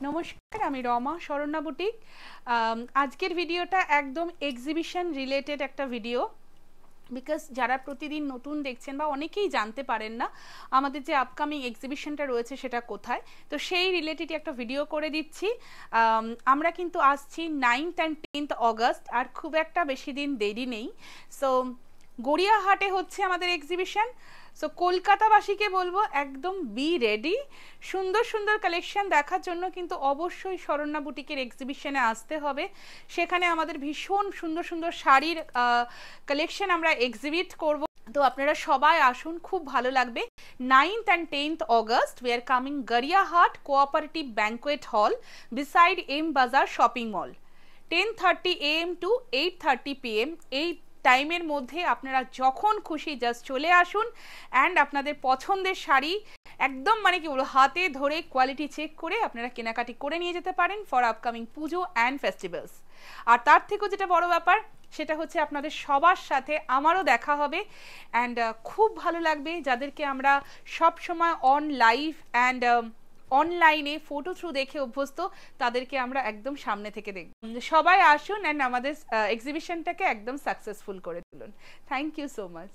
নমস্কার, আমি রমা শরণ্যা বুটিক। আজকের ভিডিওটা একদম এক্সিবিশন রিলেটেড একটা ভিডিও, বিকজ যারা প্রতিদিন নতুন দেখছেন বা অনেকেই জানতে পারেন না আমাদের যে আপকামিং এক্সিবিশনটা রয়েছে সেটা কোথায়, তো সেই রিলেটেড একটা ভিডিও করে দিচ্ছি। আমরা কিন্তু আসছি 9th and 10th অগস্ট, আর খুব একটা বেশি দিন দেরি নেই। সো গড়িয়াহাটে হচ্ছে আমাদের এক্সিবিশন। সো কলকাতাবাসীকে বলবো একদম বি রেডি। সুন্দর সুন্দর কালেকশন দেখার জন্য কিন্তু অবশ্যই শরণ্যা বুটিকের এক্সিবিশনে আসতে হবে। সেখানে আমাদের ভীষণ সুন্দর সুন্দর শাড়ির কালেকশন আমরা এক্সিবিট করব। তো আপনারা সবাই আসুন, খুব ভালো লাগবে। 9th and 10th August we are coming Gariahat cooperative banquet hall beside M Bazaar shopping mall, 10:30 AM to 8:30 PM। এই টাইমের মধ্যে আপনারা যখন খুশি জাস্ট চলে আসুন অ্যান্ড আপনাদের পছন্দের শাড়ি একদম মানে কি বলবো হাতে ধরে কোয়ালিটি চেক করে আপনারা কেনাকাটি করে নিয়ে যেতে পারেন for upcoming Puja and festivals. আর তার থেকেও যেটা বড় ব্যাপার সেটা হচ্ছে আপনাদের সবার সাথে আমারও দেখা হবে অ্যান্ড খুব ভালো লাগবে। যাদেরকে আমরা সব সময় অন লাইভ অ্যান্ড অনলাইনে ফটো থ্রু দেখে অভ্যস্ত, তাদেরকে আমরা একদম সামনে থেকে দেখব। সবাই আসুন অ্যান্ড আমাদের এক্সিবিশনটাকে একদম সাকসেসফুল করে তুলুন। Thank you so much.